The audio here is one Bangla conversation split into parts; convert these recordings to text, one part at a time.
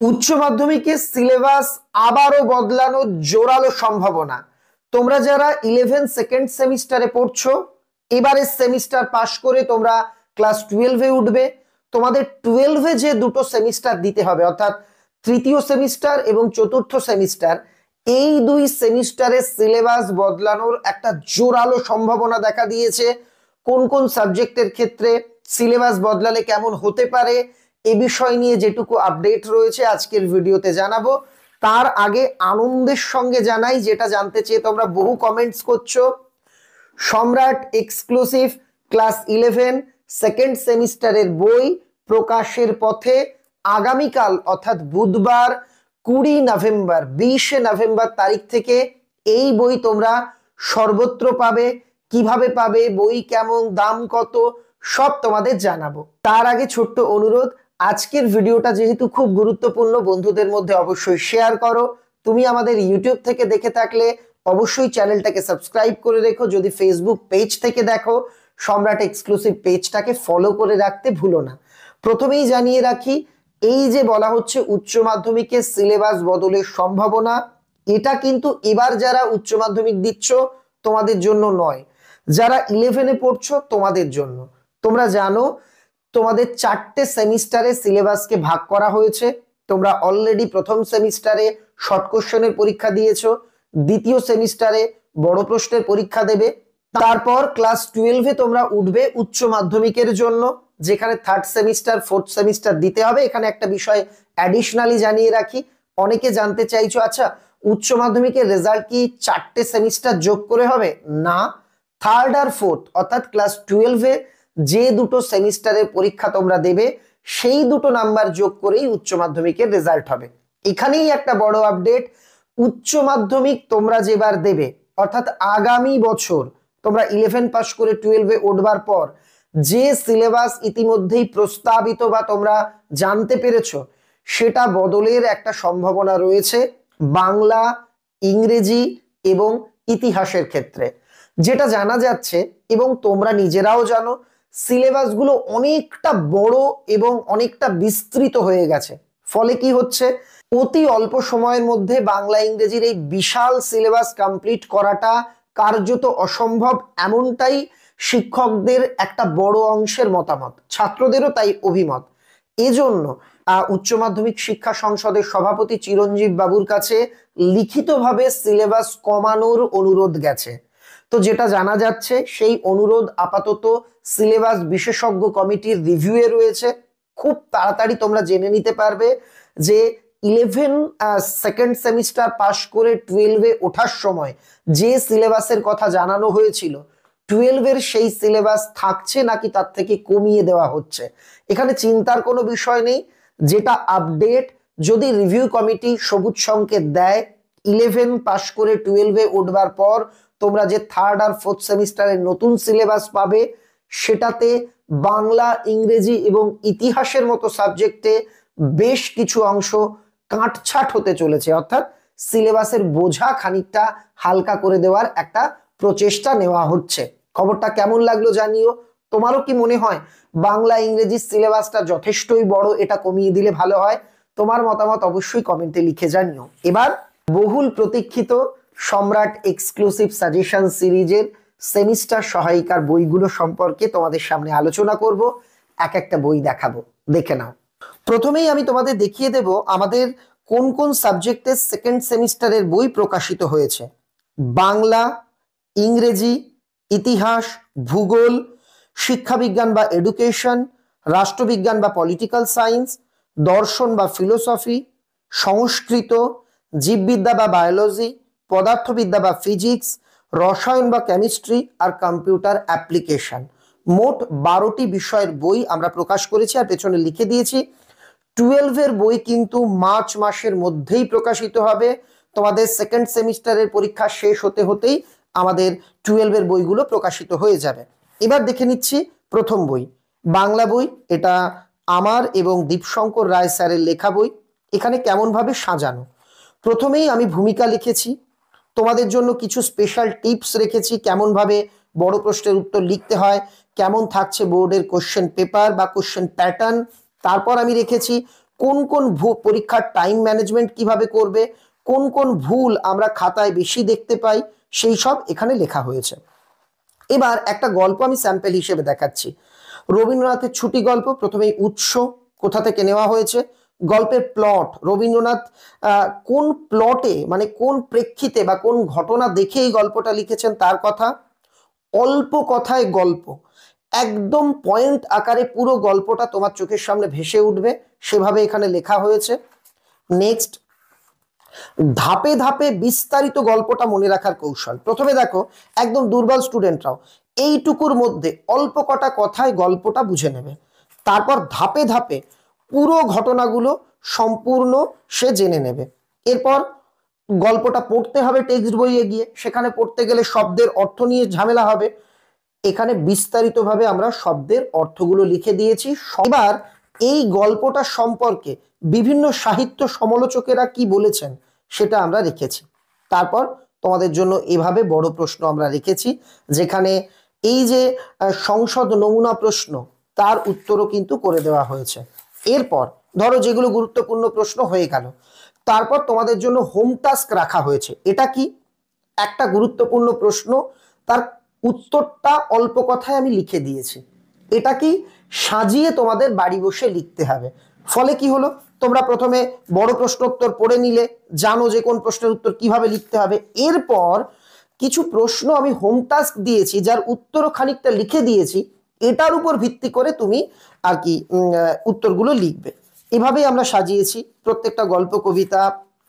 উচ্চ মাধ্যমিকের সিলেবাস আবারও বদলানোর জোরালো সম্ভাবনা। তোমরা যারা 11 সেকেন্ড সেমিস্টারে পড়ছো, এবারের সেমিস্টার পাশ করে তোমরা ক্লাস 12-এ উঠবে। তোমাদের 12-এ যে দুটো সেমিস্টার দিতে হবে, অর্থাৎ তৃতীয় সেমিস্টার এবং চতুর্থ সেমিস্টার, এই দুই সেমিস্টারের সিলেবাস বদলানোর একটা জোরালো সম্ভাবনা দেখা দিয়েছে। কোন কোন সাবজেক্টের ক্ষেত্রে সিলেবাস বদলালে কেমন হতে পারে, এ বিষয় নিয়ে যেটুকু আপডেট রয়েছে আজকের ভিডিওতে জানাবো। তার আগে আনন্দের সঙ্গে জানাই, যেটা জানতে চেয়ে তোমরা বহু কমেন্টস করছো, সম্রাট এক্সক্লুসিভ ক্লাস 11 সেকেন্ড সেমিস্টারের বই প্রকাশের পথে। আগামীকাল অর্থাৎ বুধবার 20 নভেম্বর 20 নভেম্বর তারিখ থেকে এই বই তোমরা সর্বত্র পাবে। কিভাবে পাবে, বই কেমন, দাম কত, সব তোমাদের জানাবো। তার আগে ছোট্ট অনুরোধ, আজকের ভিডিওটা যেহেতু খুব গুরুত্বপূর্ণ, বন্ধুদের মধ্যে অবশ্যই শেয়ার করো। তুমি আমাদের ইউটিউব থেকে দেখে থাকলে অবশ্যই চ্যানেলটাকে সাবস্ক্রাইব করে রেখো। যদি ফেসবুক পেজ থেকে দেখো, সম্রাট এক্সক্লুসিভ পেজটাকে ফলো করে রাখতে ভুলো না। প্রথমেই জানিয়ে রাখি, এই যে বলা হচ্ছে উচ্চ মাধ্যমিকের সিলেবাস বদলের সম্ভাবনা, এটা কিন্তু এবার যারা উচ্চ মাধ্যমিক দিচ্ছ তোমাদের জন্য নয়, যারা 11-এ পড়ছো তোমাদের জন্য। তোমরা জানো তোমাদের 4টে সেমিস্টারে সিলেবাসকে ভাগ করা হয়েছে। তোমরা অলরেডি প্রথম সেমিস্টারে শর্ট কোশ্চেনের পরীক্ষা দিয়েছো, দ্বিতীয় সেমিস্টারে বড় প্রশ্নের পরীক্ষা দেবে। তারপর ক্লাস 12-এ তোমরা উঠবে উচ্চ মাধ্যমিকের জন্য, যেখানে থার্ড সেমিস্টার ফোর্থ সেমিস্টার দিতে হবে। এখানে একটা বিষয় অ্যাডিশনালি জানিয়ে রাখি, অনেকে জানতে চাইছো, আচ্ছা উচ্চ মাধ্যমিকের রেজাল্ট কি 4টে সেমিস্টার যোগ করে হবে? না, থার্ড আর ফোর্থ অর্থাৎ ক্লাস 12-এ যে দুটো সেমিস্টারের পরীক্ষা তোমরা দেবে, সেই দুটো নাম্বার যোগ করেই উচ্চ মাধ্যমিকের রেজাল্ট হবে। এখানেই একটা বড় আপডেট, উচ্চ মাধ্যমিক তোমরা যেবার দেবে, অর্থাৎ আগামী বছর তোমরা 11 পাস করে 12-এ উঠবার পর যে সিলেবাস ইতিমধ্যেই প্রস্তাবিত বা তোমরা জানতে পেরেছো, সেটা বদলের একটা সম্ভাবনা রয়েছে বাংলা, ইংরেজি এবং ইতিহাসের ক্ষেত্রে। যেটা জানা যাচ্ছে এবং তোমরা নিজেরাও জানো, সিলেবাসগুলো অনেকটা বড় এবং অনেকটা বিস্তৃত হয়ে গেছে। ফলে কি হচ্ছে, অতি অল্প সময়ের মধ্যে বাংলা ইংরেজির এই বিশাল সিলেবাস কমপ্লিট করাটা কার্যত অসম্ভব, এমনটাই শিক্ষকদের একটা বড় অংশের মতামত, ছাত্রদেরও তাই অভিমত। এজন্য উচ্চ মাধ্যমিক শিক্ষা সংসদের সভাপতি চিরঞ্জীব বাবুর কাছে লিখিতভাবে সিলেবাস কমানোর অনুরোধ গেছে। তো যেটা জানা যাচ্ছে, সেই অনুরোধ আপাতত সিলেবাস বিশেষজ্ঞ কমিটির রিভিউয়ে রয়েছে। খুব তাড়াতাড়ি তোমরা জেনে নিতে পারবে যে 11 সেকেন্ড সেমিস্টার পাশ করে 12-এ ওঠার সময় যে সিলেবাসের কথা জানানো হয়েছিল, 12-এর সেই সিলেবাস থাকছে নাকি তার থেকে কমিয়ে দেওয়া হচ্ছে। এখানে চিন্তার কোনো বিষয় নেই, যেটা আপডেট, যদি রিভিউ কমিটি সবুজ সংকেত দেয় 11 পাশ করে 12-এ উঠবার পর তোমরা যে থার্ড আর ফোর্থ সেমিস্টারের নতুন সিলেবাস পাবে, সেটাতে বাংলা, ইংরেজি এবং ইতিহাসের মতো সাবজেক্টে বেশ কিছু অংশ কাটছাট হতে চলেছে, অর্থাৎ সিলেবাসের বোঝা খানিকটা হালকা করে দেওয়ার একটা প্রচেষ্টা নেওয়া হচ্ছে। খবরটা কেমন লাগলো জানিও। তোমারও কি মনে হয় বাংলা ইংরেজির সিলেবাসটা যথেষ্টই বড়, এটা কমিয়ে দিলে ভালো হয়? তোমার মতামত অবশ্যই কমেন্টে লিখে জানিও। এবার বহুল প্রতীক্ষিত সম্রাট এক্সক্লুসিভ সাজেশন সিরিজের সেমিস্টার সহায়িকার বইগুলো সম্পর্কে তোমাদের সামনে আলোচনা করব, এক একটা বই দেখাবো, দেখে নাও। প্রথমেই আমি তোমাদের দেখিয়ে দেব আমাদের কোন কোন সাবজেক্টের সেকেন্ড সেমিস্টারের বই প্রকাশিত হয়েছে। বাংলা, ইংরেজি, ইতিহাস, ভূগোল, শিক্ষাবিজ্ঞান বা এডুকেশন, রাষ্ট্রবিজ্ঞান বা পলিটিক্যাল সায়েন্স, দর্শন বা ফিলোসফি, সংস্কৃত, জীববিদ্যা বা বায়োলজি, পদার্থবিদ্যা বা ফিজিক্স, রসায়ন বা কেমিস্ট্রি আর কম্পিউটার অ্যাপ্লিকেশন। মোট 12টি বিষয়ের বই আমরা প্রকাশ করেছি, আর পেছনে লিখে দিয়েছি 12-এর বই কিন্তু মার্চ মাসের মধ্যেই প্রকাশিত হবে। তোমাদের সেকেন্ড সেমিস্টারের পরীক্ষা শেষ হতে হতেই আমাদের 12-এর বইগুলো প্রকাশিত হয়ে যাবে। এবার দেখে নিচ্ছি প্রথম বই, বাংলা বই। এটা আমার এবং দীপশঙ্কর রায় স্যারের লেখা বই। এখানে কেমনভাবে সাজানো, প্রথমেই আমি ভূমিকা লিখেছি, তোমাদের জন্য কিছু স্পেশাল টিপস রেখেছি, কেমনভাবে বড় প্রশ্নের উত্তর লিখতে হয়, কেমন থাকছে বোর্ডের কোশ্চেন পেপার বা কোশ্চেন প্যাটার্ন। তারপর আমি রেখেছি কোন কোন পরীক্ষার টাইম ম্যানেজমেন্ট কিভাবে করবে, কোন কোন ভুল আমরা খাতায় বেশি দেখতে পাই, সেই সব এখানে লেখা হয়েছে। এবার একটা গল্প আমি স্যাম্পল হিসেবে দেখাচ্ছি। রবীন্দ্রনাথের ছুটি গল্প, প্রথমেই উৎস কোথা থেকে নেওয়া হয়েছে, গল্পের প্লট, রবীন্দ্রনাথ কোন প্লটে মানে কোন প্রেক্ষিতে বা কোন ঘটনা দেখে এই গল্পটা লিখেছেন তার কথা, অল্প কথায় গল্প, একদম পয়েন্ট আকারে পুরো গল্পটা তোমার চোখের সামনে ভেসে উঠবে, সেভাবে এখানে লেখা হয়েছে। নেক্সট, ধাপে ধাপে বিস্তারিত গল্পটা মনে রাখার কৌশল। প্রথমে দেখো একদম দুর্বল স্টুডেন্টরাও এইটুকুর মধ্যে অল্প কটা কথায় গল্পটা বুঝে নেবে, তারপর ধাপে ধাপে পুরো ঘটনাগুলো সম্পূর্ণ সে জেনে নেবে। এরপর গল্পটা পড়তে হবে টেক্সট বইয়ে গিয়ে, সেখানে পড়তে গেলে শব্দের অর্থ নিয়ে ঝামেলা হবে, এখানে বিস্তারিতভাবে আমরা শব্দের অর্থগুলো লিখে দিয়েছি। এবার এই গল্পটা সম্পর্কে বিভিন্ন সাহিত্য সমালোচকেরা কি বলেছেন সেটা আমরা রেখেছি। তারপর তোমাদের জন্য এভাবে বড় প্রশ্ন আমরা রেখেছি, যেখানে এই যে সংসদ নমুনা প্রশ্ন তার উত্তরও কিন্তু করে দেওয়া হয়েছে। এরপর ধরো যেগুলো গুরুত্বপূর্ণ প্রশ্ন হয়ে গেল, তারপর তোমাদের জন্য হোম টাস্ক রাখা হয়েছে। এটা কি, একটা গুরুত্বপূর্ণ প্রশ্ন, তার উত্তরটা অল্প কথায় আমি লিখে দিয়েছি, এটা কি সাজিয়ে তোমাদের বাড়ি বসে লিখতে হবে। ফলে কি হলো, তোমরা প্রথমে বড় প্রশ্নোত্তর পড়ে নিলে, জানো যে কোন প্রশ্নের উত্তর কিভাবে লিখতে হবে। এরপর কিছু প্রশ্ন আমি হোম টাস্ক দিয়েছি, যার উত্তরও খানিকটা লিখে দিয়েছি, এটার উপর ভিত্তি করে তুমি আর কি উত্তরগুলো লিখবে। এভাবেই আমরা সাজিয়েছি। প্রত্যেকটা গল্প কবিতা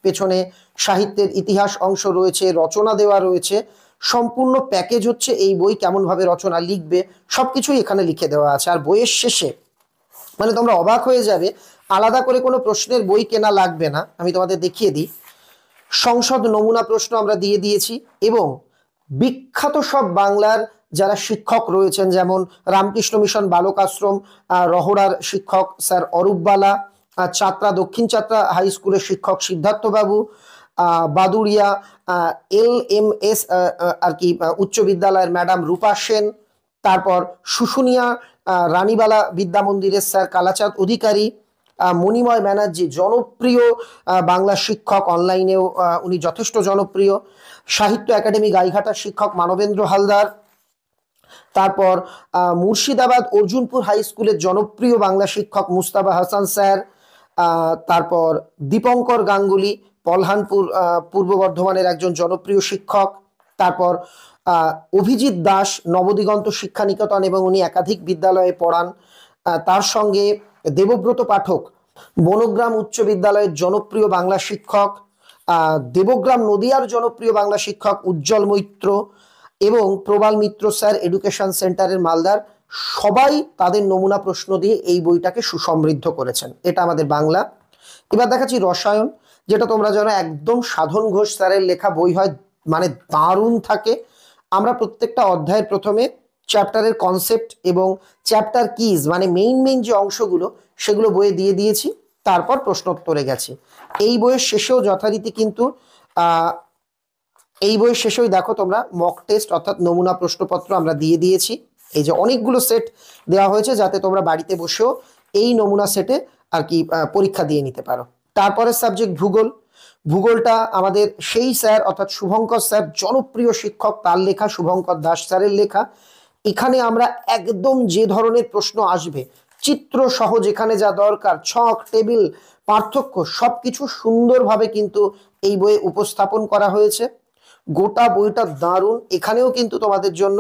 পেছনে সাহিত্যের ইতিহাস অংশ রয়েছে, রচনা দেওয়া রয়েছে, সম্পূর্ণ প্যাকেজ হচ্ছে এই বই কেমন ভাবে রচনা লিখবে সবকিছুই এখানে লিখে দেওয়া আছে। আর বইয়ের শেষে মানে তোমরা অবাক হয়ে যাবে, আলাদা করে কোনো প্রশ্নের বই কেনা লাগবে না। আমি তোমাদের দেখিয়ে দিই, সংসদ নমুনা প্রশ্ন আমরা দিয়ে দিয়েছি, এবং বিখ্যাত সব বাংলার যারা শিক্ষক রয়েছেন, যেমন রামকৃষ্ণ মিশন বালক আশ্রম রহড়ার শিক্ষক স্যার অরূপ বালা, চাত্রা দক্ষিণ চাত্রা হাই স্কুলের শিক্ষক সিদ্ধার্থ বাবু, বাদুড়িয়া LMS আর কি উচ্চ বিদ্যালয়ের ম্যাডাম রূপা সেন, তারপর শুশুনিয়া রানীবালা বিদ্যা মন্দিরের স্যার কালাচাঁদ অধিকারী, মণিময় ব্যানার্জি জনপ্রিয় বাংলা শিক্ষক, অনলাইনেও উনি যথেষ্ট জনপ্রিয়, সাহিত্য একাডেমি গাইঘাটার শিক্ষক মানবেন্দ্র হালদার, তারপর মুর্শিদাবাদ অর্জুনপুর হাই স্কুলের জনপ্রিয় বাংলা শিক্ষক মুস্তাফা হাসান স্যার, তারপর দীপঙ্কর গাঙ্গুলি পলহানপুর পূর্ব বর্ধমানের একজন জনপ্রিয় শিক্ষক, তারপর অভিজিৎ দাস নবদিগন্ত শিক্ষা নিকেতন এবং উনি একাধিক বিদ্যালয়ে পড়ান, তার সঙ্গে দেবব্রত পাঠক বনগ্রাম উচ্চ বিদ্যালয়ের জনপ্রিয় বাংলা শিক্ষক, দেবগ্রাম নদিয়ার জনপ্রিয় বাংলা শিক্ষক উজ্জ্বল মৈত্র, এবং প্রবাল মিত্র স্যার এডুকেশন সেন্টারের মালদার, সবাই তাদের নমুনা প্রশ্ন দিয়ে এই বইটাকে সুসমৃদ্ধ করেছেন। এটা আমাদের বাংলা। এবার দেখাচ্ছি রসায়ন, যেটা তোমরা জানো একদম সাধন ঘোষ স্যারের লেখা বই হয়, মানে দারুণ থাকে। আমরা প্রত্যেকটা অধ্যায়ের প্রথমে চ্যাপ্টারের কনসেপ্ট এবং চ্যাপ্টার কিজ মানে মেইন যে অংশগুলো সেগুলো বইয়ে দিয়ে দিয়েছি, তারপর প্রশ্নোত্তরে গেছি। এই বইয়ের শেষেও যথারীতি কিন্তু এই বইয়ের শেষেই দেখো তোমরা মক টেস্ট অর্থাৎ নমুনা প্রশ্নপত্র আমরা দিয়ে দিয়েছি। এই যে অনেকগুলো সেট দেওয়া হয়েছে, যাতে তোমরা বাড়িতে বসেও এই নমুনা সেটে আর কি পরীক্ষা দিয়ে নিতে পারো। তারপরে সাবজেক্ট ভূগোল। ভূগোলটা আমাদের সেই স্যার অর্থাৎ শুভঙ্কর স্যার, জনপ্রিয় শিক্ষক, তার লেখা, শুভঙ্কর দাস স্যারের লেখা। এখানে আমরা একদম যে ধরনের প্রশ্ন আসবে চিত্র সহ, যেখানে যা দরকার ছক টেবিল পার্থক্য সবকিছু সুন্দরভাবে কিন্তু এই বইয়ে উপস্থাপন করা হয়েছে। গোটা বইটা দারুণ। এখানেও কিন্তু তোমাদের জন্য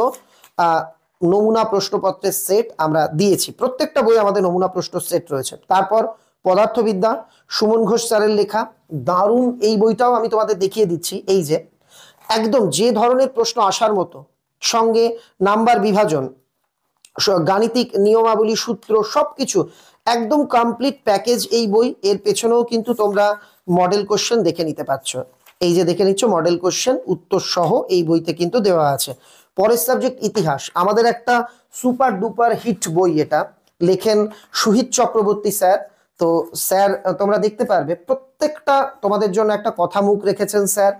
নমুনা প্রশ্নপত্রের সেট আমরা দিয়েছি, প্রত্যেকটা বই আমাদের নমুনা প্রশ্ন সেট রয়েছে। তারপর পদার্থবিদ্যা সুমন ঘোষ স্যারের লেখা, দারুণ এই বইটাও আমি তোমাদের দেখিয়ে দিচ্ছি। এই যে একদম যে ধরনের প্রশ্ন আসার মতো, সঙ্গে নাম্বার বিভাজন, গাণিতিক নিয়মাবলী সূত্র সবকিছু একদম কমপ্লিট প্যাকেজ এই বই। এর পেছনেও কিন্তু তোমরা মডেল কোশ্চেন দেখে নিতে পারছো, এই যে দেখে নিচ্ছ মডেল কোশ্চেন উত্তর সহ এই বইতে কিন্তু দেওয়া আছে। পরের সাবজেক্ট ইতিহাস, আমাদের একটা সুপার ডুপার হিট বই, এটা লেখেন সুহিত চক্রবর্তী স্যার। তো স্যার তোমরা দেখতে পারবে প্রত্যেকটা তোমাদের জন্য একটা কথা মুখ রেখেছেন স্যার।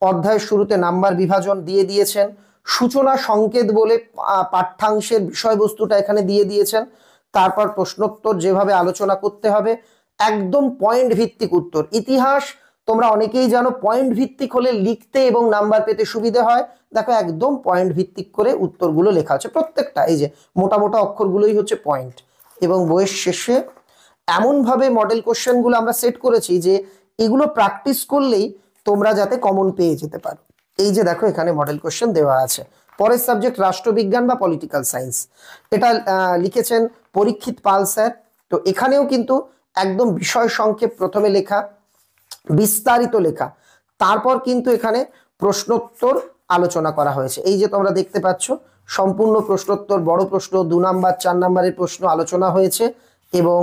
অধ্যায়ের শুরুতে নাম্বার বিভাজন দিয়ে দিয়েছেন, সূচনা সংকেত বলে পাঠ্যাংশের বিষয়বস্তুটা এখানে দিয়ে দিয়েছেন, তারপর প্রশ্নোত্তর যেভাবে আলোচনা করতে হবে একদম পয়েন্ট ভিত্তিক উত্তর। ইতিহাস তোমরা অনেকেই জানো পয়েন্ট ভিত্তিক হলে লিখতে এবং নাম্বার পেতে সুবিধা হয়। দেখো একদম পয়েন্ট ভিত্তিক করে উত্তরগুলো লেখা আছে প্রত্যেকটা, এই যে মোটা মোটা অক্ষরগুলোই হচ্ছে পয়েন্ট। এবং বইয়ের শেষে এমনভাবে মডেল কোশ্চেনগুলো আমরা সেট করেছি যে এগুলো প্র্যাকটিস করলেই তোমরা যাতে কমন পেয়ে যেতে পারো। এই যে দেখো এখানে মডেল কোশ্চেন দেওয়া আছে। পরের সাবজেক্ট রাষ্ট্রবিজ্ঞান বা পলিটিক্যাল সায়েন্স, এটা লিখেছেন পরীক্ষিত পাল স্যার। তো এখানেও কিন্তু একদম বিষয় সংক্ষেপ প্রথমে লেখা, বিস্তারিত লেখা, তারপর কিন্তু এখানে প্রশ্নোত্তর আলোচনা করা হয়েছে। এই যে তোমরা দেখতে পাচ্ছ সম্পূর্ণ প্রশ্নোত্তর, বড় প্রশ্ন, 2 নাম্বার 4 নাম্বারের প্রশ্ন আলোচনা হয়েছে এবং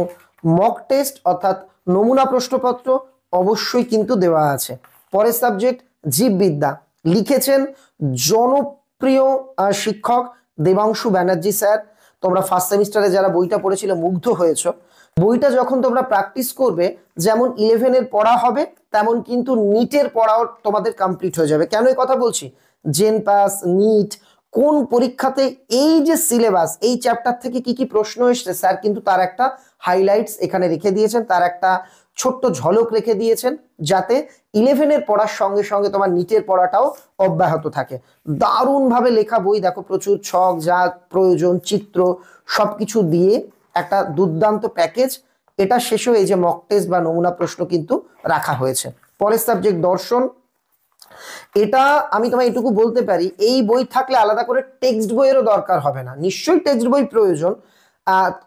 মক টেস্ট অর্থাৎ নমুনা প্রশ্নপত্র অবশ্যই কিন্তু দেওয়া আছে। পরের সাবজেক্ট জীববিদ্যা, লিখেছেন জনপ্রিয় শিক্ষক দেবাংশু ব্যানার্জি স্যার। তোমরা ফার্স্ট সেমিস্টারে যারা বইটা পড়েছিল মুগ্ধ হয়েছো। বইটা যখন তোমরা প্র্যাকটিস করবে, যেমন 11-এর পড়া হবে তেমন কিন্তু নিটের পড়াও তোমাদের কমপ্লিট হয়ে যাবে। কেন এই কথা বলছি? জেন পাস, নিট, কোন পরীক্ষাতে এই যে সিলেবাস, এই চ্যাপ্টার থেকে কি কি প্রশ্ন এসছে স্যার কিন্তু তার একটা হাইলাইটস এখানে রেখে দিয়েছেন, তার একটা ছোট্ট ঝলক রেখে দিয়েছেন, যাতে 11-এর পড়ার সঙ্গে সঙ্গে তোমার নিটের পড়াটাও অব্যাহত থাকে। দারুণভাবে লেখা বই, দেখো প্রচুর ছক, যা প্রয়োজন, চিত্র সবকিছু দিয়ে একটা দুর্দান্ত প্যাকেজ। এটা শেষেও এই যে মক টেস্ট বা নমুনা প্রশ্ন কিন্তু রাখা হয়েছে। পরের সাবজেক্ট দর্শন, এটা আমি তোমায় এটুকু বলতে পারি, এই বই থাকলে আলাদা করে টেক্সট বইয়েরও দরকার হবে না। নিশ্চয়ই টেক্সট বই প্রয়োজন,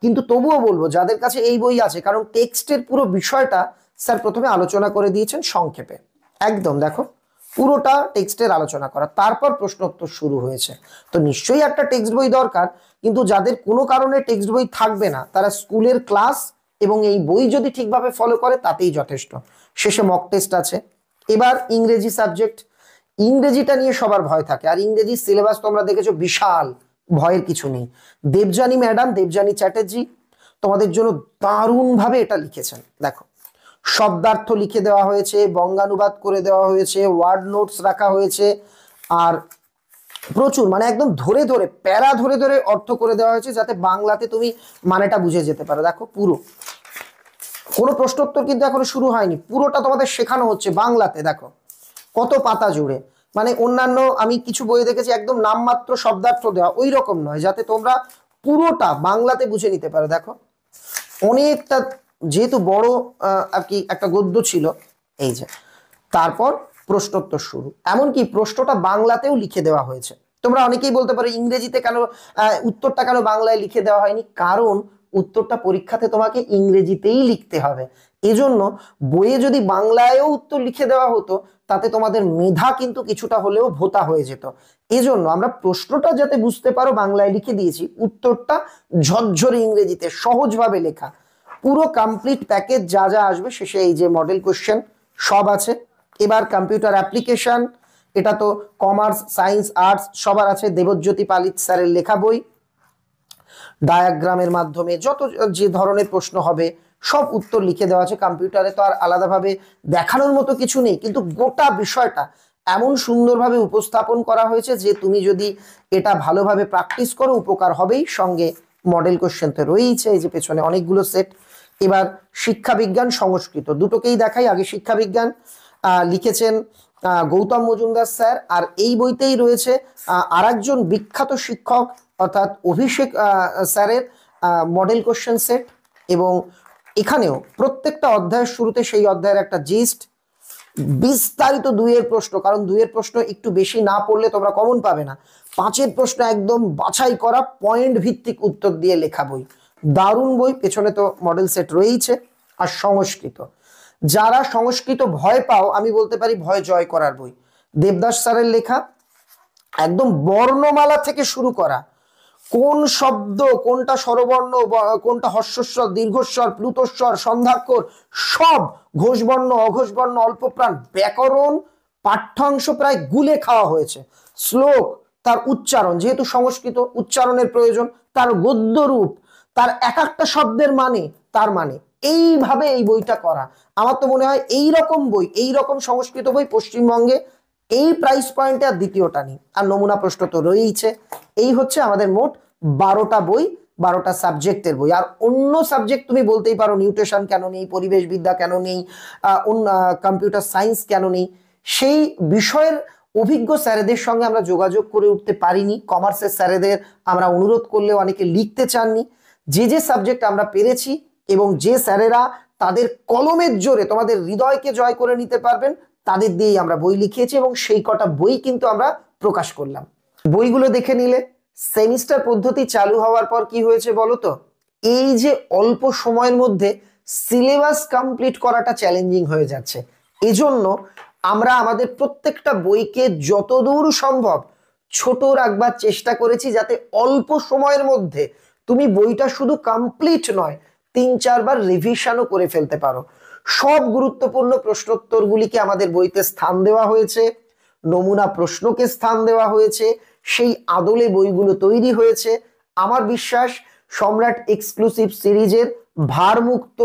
কিন্তু তবুও বলবো যাদের কাছে এই বই আছে, কারণ টেক্সটের পুরো বিষয়টা স্যার প্রথমে আলোচনা করে দিয়েছেন সংক্ষেপে। একদম দেখো পুরোটা টেক্সটের আলোচনা করা, তারপর প্রশ্নোত্তর শুরু হয়েছে। তো নিশ্চয়ই একটা টেক্সট বই দরকার, কিন্তু যাদের কোনো কারণে টেক্সট বই থাকবে না, তারা স্কুলের ক্লাস এবং এই বই যদি ঠিকভাবে ফলো করে তাতেই যথেষ্ট। শেষে মক টেস্ট আছে। এবার ইংরেজি সাবজেক্ট, ইংরেজিটা নিয়ে সবার ভয় থাকে, আর ইংরেজি সিলেবাস তোমরা দেখেছো বিশাল, ভয়ের কিছু নেই। দেবযানী ম্যাডাম, দেবযানী চ্যাটার্জি তোমাদের জন্য দারুণভাবে এটা লিখেছেন। দেখো শব্দার্থ লিখে দেওয়া হয়েছে, বঙ্গানুবাদ করে দেওয়া হয়েছে, ওয়ার্ড নোটস রাখা হয়েছে, আর প্রচুর মানে একদম ধরে ধরে প্যারা ধরে ধরে অর্থ করে দেওয়া হয়েছে, যাতে বাংলাতে তুমি মানেটা বুঝে যেতে পারো। দেখো পুরো কোনো প্রশ্নোত্তর কিন্তু এখনো শুরু হয়নি, পুরোটা তোমাদের শেখানো হচ্ছে বাংলাতে। দেখো কত পাতা জুড়ে, মানে অন্যান্য আমি কিছু বই দেখেছি একদম নামমাত্র শব্দার্থ দেওয়া, ওই রকম নয়, যাতে তোমরা পুরোটা বাংলাতে বুঝে নিতে পারো। দেখো অনেকটা, যেহেতু বড় আর কি একটা গদ্য ছিল, এই যে তারপর প্রশ্নোত্তর শুরু, এমনকি প্রশ্নটা বাংলাতেও লিখে দেওয়া হয়েছে। তোমরা অনেকেই বলতে পারো ইংরেজিতে কেন উত্তরটা কেন বাংলায় লিখে দেওয়া হয়নি, কারণ উত্তরটা পরীক্ষাতে তোমাকে ইংরেজিতেই লিখতে হবে। এজন্য বইয়ে যদি বাংলায়ও উত্তর লিখে দেওয়া হতো, তাতে তোমাদের মেধা কিন্তু কিছুটা হলেও ভোতা হয়ে যেত। এজন্য আমরা প্রশ্নটা যাতে বুঝতে পারো বাংলায় লিখে দিয়েছি, উত্তরটা ঝরঝরে ইংরেজিতে সহজভাবে লেখা। পুরো কমপ্লিট প্যাকেজ যা যা আসবে, শেষে এই যে মডেল কোশ্চেন সব আছে। এবার কম্পিউটার অ্যাপ্লিকেশন, এটা তো কমার্স, সায়েন্স, আর্টস সবার আছে। দেবজ্যোতি পালিত স্যারের লেখা বই, ডায়াগ্রামের মাধ্যমে যত যে ধরনের প্রশ্ন হবে সব উত্তর লিখে দেওয়া আছে। কম্পিউটারে তো আর আলাদাভাবে দেখানোর মতো কিছু নেই, কিন্তু গোটা বিষয়টা এমন সুন্দরভাবে উপস্থাপন করা হয়েছে যে তুমি যদি এটা ভালোভাবে প্র্যাকটিস করো উপকার হবেই। সঙ্গে মডেল কোশ্চেন তো রয়েছে, এই যে পেছনে অনেকগুলো সেট। এবার শিক্ষা বিজ্ঞান, সংস্কৃত, দুটোকেই দেখাই। আগে শিক্ষা বিজ্ঞান লিখেছেন গৌতম মজুমদার স্যার, আর এই বইতেই রয়েছে আরেকজন বিখ্যাত শিক্ষক অর্থাৎ অভিষেক স্যারের মডেল কোশ্চেন সেট। এবং এখানেও প্রত্যেকটা অধ্যায়ের শুরুতে সেই অধ্যায়ের একটা জিস্ট, বিস্তারিত 2-এর প্রশ্ন, কারণ 2-এর প্রশ্ন একটু বেশি না পড়লে তোমরা কমন পাবে না। 5-এর প্রশ্ন একদম বাছাই করা পয়েন্ট ভিত্তিক উত্তর দিয়ে লেখা বই, দারুণ বই। পেছনে তো মডেল সেট রয়েছে। আর সংস্কৃত, যারা সংস্কৃত ভয় পাও, আমি বলতে পারি ভয় জয় করার বই। দেবদাস স্যারের লেখা, একদম বর্ণমালা থেকে শুরু করা, কোন শব্দ কোনটা স্বরবর্ণ, কোনটা হর্ষস্বর, দীর্ঘস্বর, প্লুতস্বর, সন্ধ্যাক্ষর, সব ঘোষবর্ণ, অঘোষবর্ণ, অল্পপ্রাণ, ব্যাকরণ পাঠ্যাংশ প্রায় গুলে খাওয়া হয়েছে। শ্লোক, তার উচ্চারণ, যেহেতু সংস্কৃত উচ্চারণের প্রয়োজন, তার গদ্য রূপ, তার এক একটা শব্দের মানে, তার মানে, এইভাবে এই বইটা করা। আমার তো মনে হয় এই রকম বই, এই রকম সংস্কৃত বই পশ্চিমবঙ্গে এই প্রাইস পয়েন্টে আর দ্বিতীয়টা নেই। আর নমুনা প্রশ্ন তো রয়েইছে। এই হচ্ছে আমাদের মোট 12টা বই, 12টা সাবজেক্টের বই। আর অন্য সাবজেক্ট তুমি বলতেই পারো নিউট্রিশন কেন নেই, পরিবেশ বিদ্যা কেন নেই, কম্পিউটার সায়েন্স কেন নেই, সেই বিষয়ের অভিজ্ঞ স্যারেদের সঙ্গে আমরা যোগাযোগ করে উঠতে পারিনি। কমার্সের স্যারেদের আমরা অনুরোধ করলেও অনেকে লিখতে চাননি। যে যে সাবজেক্ট আমরা পেরেছি এবং যে স্যারেরা তাদের কলমের জোরে তোমাদের হৃদয়কে জয় করে নিতে পারবেন তাদের দিয়েই আমরা বই লিখিয়েছি এবং সেই কটা বই কিন্তু আমরা প্রকাশ করলাম। বইগুলো দেখে নিলে সেমিস্টার পদ্ধতি চালু হওয়ার পর কি হয়েছে বলো তো, এই যে অল্প সময়ের মধ্যে সিলেবাস কমপ্লিট করাটা চ্যালেঞ্জিং হয়ে যাচ্ছে। এজন্য আমরা আমাদের প্রত্যেকটা বইকে যতদূর সম্ভব ছোট রাখবার চেষ্টা করেছি, যাতে অল্প সময়ের মধ্যে তুমি বইটা শুধু কমপ্লিট নয় 3-4 বার রিভিশনও করে ফেলতে পারো। সব গুরুত্বপূর্ণ প্রশ্নোত্তরগুলিকে আমাদের বইতে স্থান দেওয়া হয়েছে, নমুনা প্রশ্নকে স্থান দেওয়া হয়েছে, সেই আদলে বইগুলো তৈরি হয়েছে। আমার বিশ্বাস সম্রাট এক্সক্লুসিভ সিরিজের ভারমুক্ত,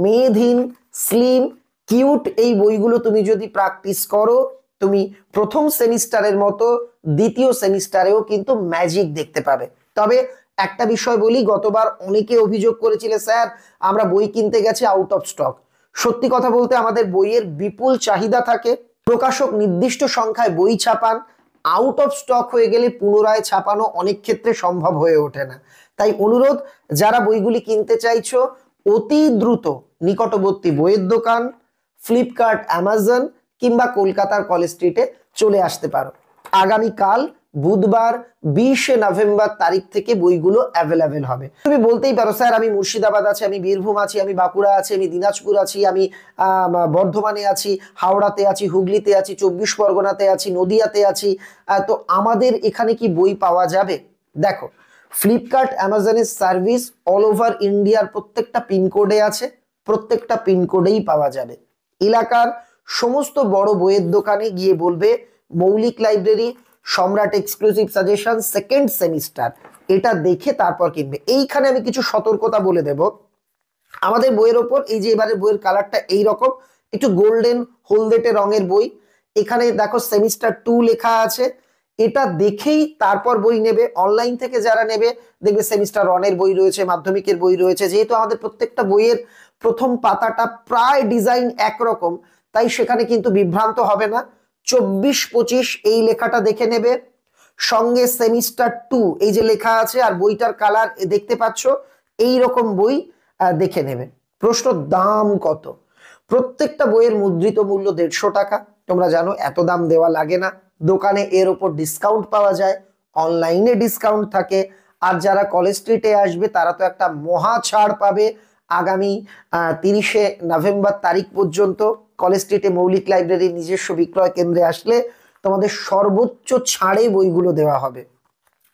মেধহীন, স্লিম, কিউট এই বইগুলো তুমি যদি প্র্যাকটিস করো, তুমি প্রথম সেমিস্টারের মতো দ্বিতীয় সেমিস্টারেও কিন্তু ম্যাজিক দেখতে পাবে। তবে একটা বিষয় বলি, গতবার অনেকে অভিযোগ করেছিল স্যার আমরা বই কিনতে গেছি আউট অফ স্টক। সত্যি কথা বলতে আমাদের বইয়ের বিপুল চাহিদা থাকে, প্রকাশক নির্দিষ্ট সংখ্যায় বই ছাপান, আউট অফ স্টক হয়ে গেলে পুনরায় ছাপানো অনেক ক্ষেত্রে সম্ভব হয়ে ওঠে না। তাই অনুরোধ, যারা বইগুলি কিনতে চাইছো অতি দ্রুত নিকটবর্তী বইয়ের দোকান, ফ্লিপকার্ট, অ্যামাজন কিংবা কলকাতার কলেজ স্ট্রিটে চলে আসতে পারো। আগামীকাল বুধবার 20শে নভেম্বর তারিখ থেকে বইগুলো অ্যাভেলেবেল হবে। তুমি বলতেই পারো স্যার আমি মুর্শিদাবাদ আছি, আমি বীরভূম আছি, আমি বাঁকুড়া আছি, আমি দিনাজপুর আছি, আমি বর্ধমানে আছি, হাওড়াতে আছি, হুগলিতে আছি, 24 পরগনাতে আছি, নদিয়াতে আছি, তো আমাদের এখানে কি বই পাওয়া যাবে? দেখো, ফ্লিপকার্ট অ্যামাজনের সার্ভিস অল ওভার ইন্ডিয়ার প্রত্যেকটা পিনকোডে আছে, প্রত্যেকটা পিনকোডেই পাওয়া যাবে। এলাকার সমস্ত বড় বইয়ের দোকানে গিয়ে বলবে মৌলিক লাইব্রেরি সম্রাট এক্সক্লুসিভ সাজেশন সেকেন্ড সেমিস্টার, এটা দেখে তারপর কিনবে। এইখানে আমি কিছু সতর্কতা বলে দেব। আমাদের বইয়ের ওপর এই যে এবারে বইয়ের কালারটা এইরকম একটু গোল্ডেন হলদেটে রঙের বই, এখানে দেখো সেমিস্টার 2 লেখা আছে, এটা দেখেই তারপর বই নেবে। অনলাইন থেকে যারা নেবে দেখবে সেমিস্টার 1 এর বই রয়েছে, মাধ্যমিকের বই রয়েছে। যেহেতু আমাদের প্রত্যেকটা বইয়ের প্রথম পাতাটা প্রায় ডিজাইন একরকম, তাই সেখানে কিন্তু বিভ্রান্ত হবে না। 24-25 এই লেখাটা দেখে নেবে, সঙ্গে সেমিস্টার 2 এই যে লেখা আছে আর বইটার কালার দেখতে পাচ্ছ, এই রকম বই দেখে নেবে। প্রশ্ন, দাম কত? প্রত্যেকটা বইয়ের মুদ্রিত মূল্য 150 টাকা। তোমরা জানো এত দাম দেওয়া লাগে না, দোকানে এর উপর ডিসকাউন্ট পাওয়া যায়, অনলাইনে ডিসকাউন্ট থাকে। আর যারা কলেজ স্ট্রিটে আসবে তারা তো একটা মহা ছাড় পাবে। আগামী 30শে নভেম্বর তারিখ পর্যন্ত কলেজ স্ট্রিটে মৌলিক লাইব্রেরির নিজস্ব বিক্রয় কেন্দ্রে আসলে তোমাদের সর্বোচ্চ ছাড়ে বইগুলো দেওয়া হবে।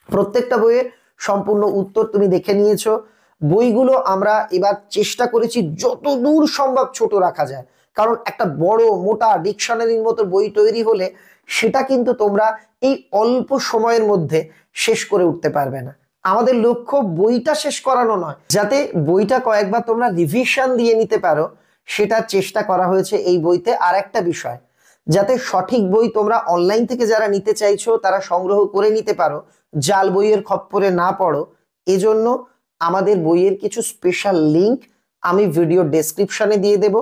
প্রত্যেকটা বইয়ের সম্পূর্ণ উত্তর তুমি দেখে নিয়েছো। বইগুলো আমরা এবার চেষ্টা করেছি যতদূর সম্ভব ছোট রাখা যায়, কারণ একটা বড় মোটা ডিকশনারির মতো বই তৈরি হলে সেটা কিন্তু তোমরা এই অল্প সময়ের মধ্যে শেষ করে উঠতে পারবে না। আমাদের লক্ষ্য বইটা শেষ করানো নয়, যাতে বইটা কয়েকবার তোমরা রিভিশন দিয়ে নিতে পারো, সেটা চেষ্টা করা হয়েছে এই বইতে। আর একটা বিষয়, যাতে সঠিক বই তোমরা অনলাইন থেকে যারা নিতে চাইছো তারা সংগ্রহ করে নিতে পারো, জাল বইয়ের খপ্পরে না পড়ো, এজন্য আমাদের বইয়ের কিছু স্পেশাল লিংক আমি ভিডিও ডেসক্রিপশনে দিয়ে দেব।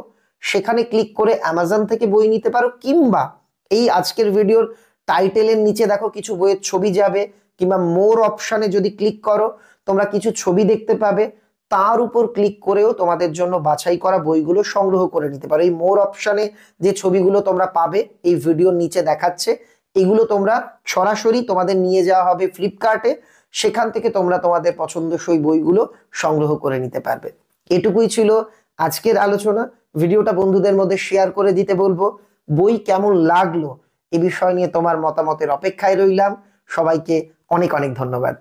সেখানে ক্লিক করে অ্যামাজন থেকে বই নিতে পারো, কিংবা এই আজকের ভিডিওর টাইটেলের নিচে দেখো কিছু বইয়ের ছবি যাবে, কিংবা মোর অপশনে যদি ক্লিক করো তোমরা কিছু ছবি দেখতে পাবে, তার উপর ক্লিক করেও তোমাদের জন্য বাছাই করা বইগুলো সংগ্রহ করে নিতে পারো। এই মোর অপশনে যে ছবিগুলো তোমরা পাবে এই ভিডিওর নিচে দেখাচ্ছে, এগুলো তোমরা সরাসরি তোমাদের নিয়ে যাওয়া হবে ফ্লিপকার্টে, সেখান থেকে তোমরা তোমাদের পছন্দসই বইগুলো সংগ্রহ করে নিতে পারবে। এটুকুই ছিল আজকের আলোচনা। ভিডিওটা বন্ধুদের মধ্যে শেয়ার করে দিতে বলবো। বই কেমন লাগলো এ বিষয় নিয়ে তোমার মতামতের অপেক্ষায় রইলাম। সবাইকে অনেক অনেক ধন্যবাদ।